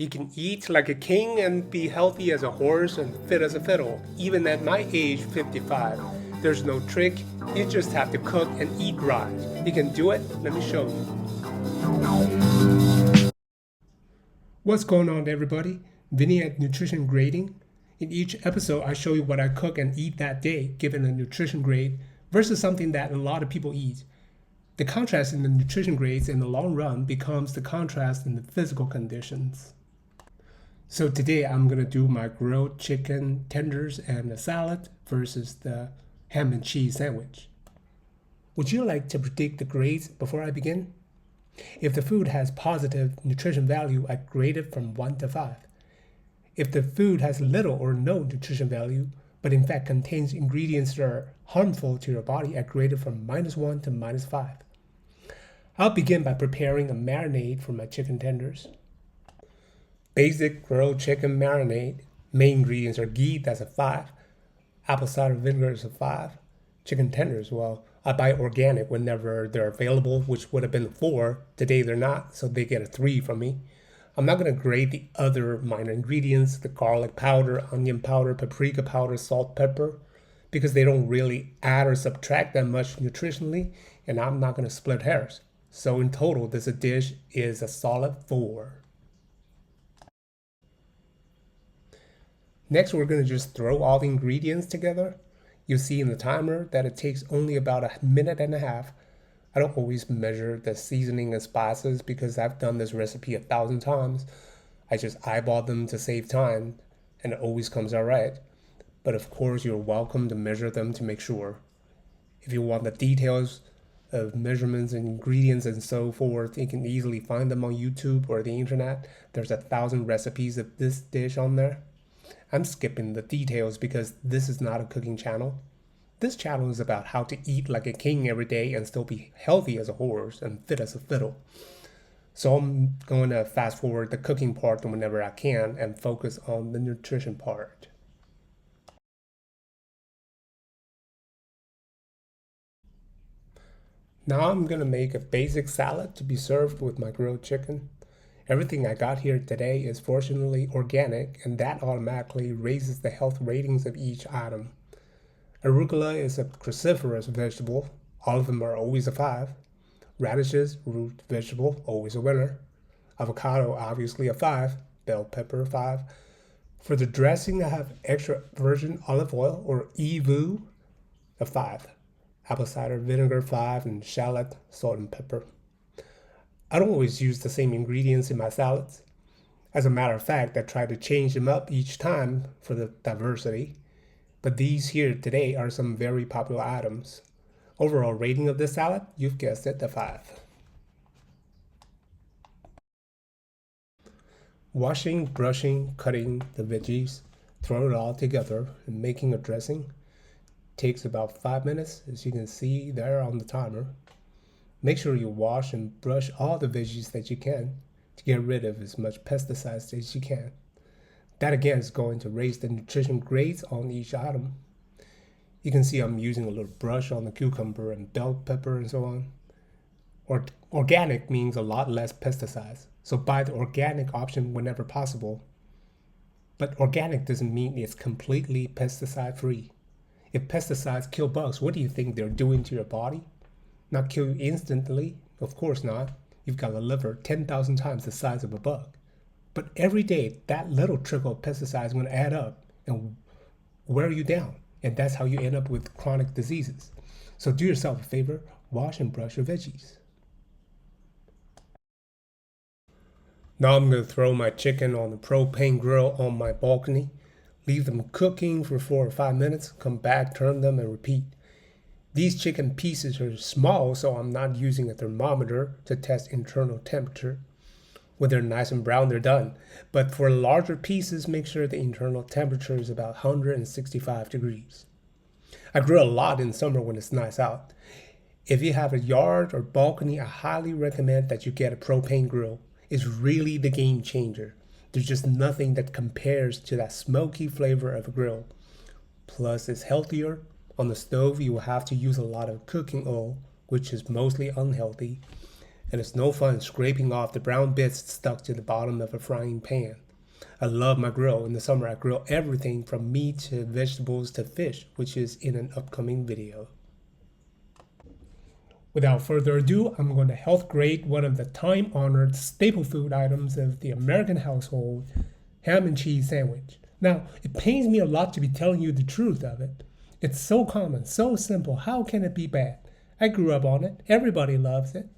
You can eat like a king and be healthy as a horse and fit as a fiddle, even at my age 55. There's no trick, you just have to cook and eat right. You can do it, let me show you. What's going on, everybody? Vinny at Nutrition Grading. In each episode, I show you what I cook and eat that day, given a nutrition grade, versus something that a lot of people eat. The contrast in the nutrition grades in the long run becomes the contrast in the physical conditions. So today I'm going to do my grilled chicken tenders and a salad versus the ham and cheese sandwich. Would you like to predict the grades before I begin? If the food has positive nutrition value, I grade it from 1 to 5. If the food has little or no nutrition value, but in fact contains ingredients that are harmful to your body, I grade it from -1 to -5. I'll begin by preparing a marinade for my chicken tenders. Basic grilled chicken marinade. Main ingredients are ghee, that's a 5. Apple cider vinegar is a 5. Chicken tenders, well, I buy organic whenever they're available, which would have been a 4. Today they're not, so they get a 3 from me. I'm not going to grade the other minor ingredients, the garlic powder, onion powder, paprika powder, salt, pepper, because they don't really add or subtract that much nutritionally, and I'm not going to split hairs. So in total, this dish is a solid 4. Next, we're going to just throw all the ingredients together. You'll see in the timer that it takes only about a minute and a half. I don't always measure the seasoning and spices because I've done this recipe 1,000 times. I just eyeball them to save time, and it always comes out right. But of course, you're welcome to measure them to make sure. If you want the details of measurements and ingredients and so forth, you can easily find them on YouTube or the internet. There's 1,000 recipes of this dish on there. I'm skipping the details because this is not a cooking channel. This channel is about how to eat like a king every day and still be healthy as a horse and fit as a fiddle. So I'm going to fast forward the cooking part whenever I can and focus on the nutrition part. Now I'm going to make a basic salad to be served with my grilled chicken. Everything I got here today is fortunately organic, and that automatically raises the health ratings of each item. Arugula is a cruciferous vegetable. All of them are always a 5. Radishes, root vegetable, always a winner. Avocado, obviously a 5. Bell pepper, 5. For the dressing, I have extra virgin olive oil, or EVOO, a 5. Apple cider vinegar, 5, and shallot, salt and pepper. I don't always use the same ingredients in my salads. As a matter of fact, I try to change them up each time for the diversity. But these here today are some very popular items. Overall rating of this salad, you've guessed it, a 5. Washing, brushing, cutting the veggies, throw it all together, and making a dressing takes about 5 minutes, as you can see there on the timer. Make sure you wash and brush all the veggies that you can to get rid of as much pesticides as you can. That again is going to raise the nutrition grades on each item. You can see I'm using a little brush on the cucumber and bell pepper and so on. Organic means a lot less pesticides, so buy the organic option whenever possible. But organic doesn't mean it's completely pesticide free. If pesticides kill bugs, what do you think they're doing to your body? Not kill you instantly, of course not. You've got a liver 10,000 times the size of a bug. But every day, that little trickle of pesticides is going to add up and wear you down. And that's how you end up with chronic diseases. So do yourself a favor, wash and brush your veggies. Now I'm going to throw my chicken on the propane grill on my balcony. Leave them cooking for 4 or 5 minutes, come back, turn them, and repeat. These chicken pieces are small, so I'm not using a thermometer to test internal temperature. When they're nice and brown, they're done. But for larger pieces, make sure the internal temperature is about 165 degrees. I grill a lot in summer when it's nice out. If you have a yard or balcony, I highly recommend that you get a propane grill. It's really the game changer. There's just nothing that compares to that smoky flavor of a grill. Plus, it's healthier. On the stove, you will have to use a lot of cooking oil, which is mostly unhealthy. and it's no fun scraping off the brown bits stuck to the bottom of a frying pan. I love my grill. In the summer, I grill everything from meat to vegetables to fish, which is in an upcoming video. Without further ado, I'm going to health grade one of the time-honored staple food items of the American household, ham and cheese sandwich. Now, it pains me a lot to be telling you the truth of it. It's so common, so simple. How can it be bad? I grew up on it. Everybody loves it.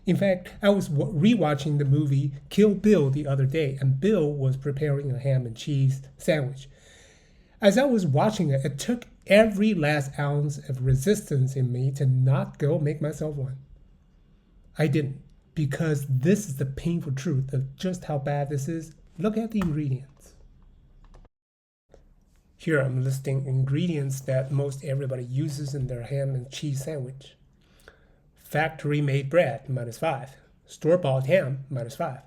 In fact, I was rewatching the movie Kill Bill the other day, and Bill was preparing a ham and cheese sandwich. As I was watching it, it took every last ounce of resistance in me to not go make myself one. I didn't, because this is the painful truth of just how bad this is. Look at the ingredients. Here I'm listing ingredients that most everybody uses in their ham and cheese sandwich. Factory-made bread, -5. Store-bought ham, -5.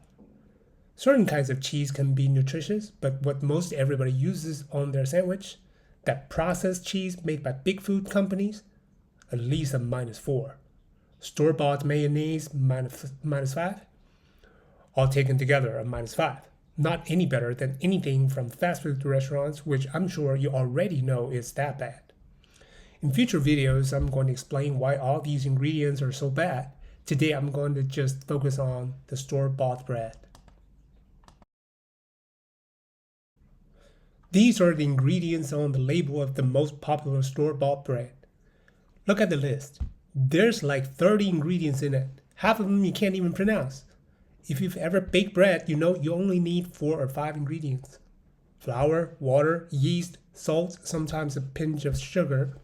Certain kinds of cheese can be nutritious, but what most everybody uses on their sandwich, that processed cheese made by big food companies, at least a -4. Store-bought mayonnaise, -5. All taken together, a -5. Not any better than anything from fast food restaurants, which I'm sure you already know is that bad. In future videos, I'm going to explain why all these ingredients are so bad. Today, I'm going to just focus on the store-bought bread. These are the ingredients on the label of the most popular store-bought bread. Look at the list. There's like 30 ingredients in it. Half of them you can't even pronounce. If you've ever baked bread, you know you only need 4 or 5 ingredients. Flour, water, yeast, salt, sometimes a pinch of sugar.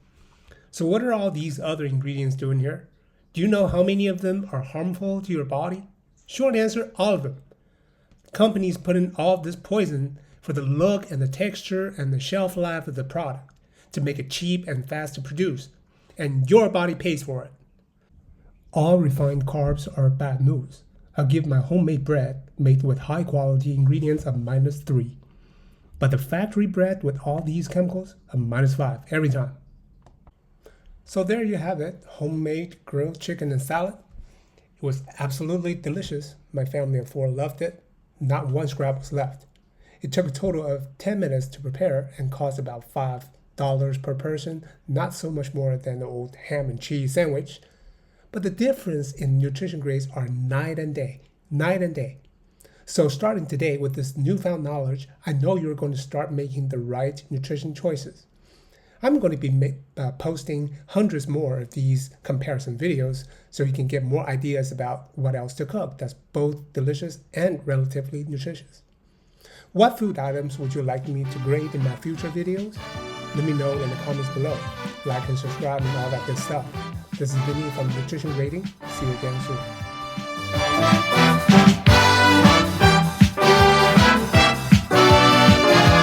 So what are all these other ingredients doing here? Do you know how many of them are harmful to your body? Short answer, all of them. Companies put in all of this poison for the look and the texture and the shelf life of the product to make it cheap and fast to produce. And your body pays for it. All refined carbs are bad news. I'll give my homemade bread made with high quality ingredients a -3. But the factory bread with all these chemicals, a -5 every time. So there you have it, homemade grilled chicken and salad. It was absolutely delicious. My family of 4 loved it. Not one scrap was left. It took a total of 10 minutes to prepare and cost about $5 per person, not so much more than the old ham and cheese sandwich. But the difference in nutrition grades are night and day. So starting today with this newfound knowledge, I know you're going to start making the right nutrition choices. I'm going to be posting hundreds more of these comparison videos so you can get more ideas about what else to cook that's both delicious and relatively nutritious. What food items would you like me to grade in my future videos? Let me know in the comments below. Like and subscribe and all that good stuff. This is Vinny from Nutrition Grading. See you again soon.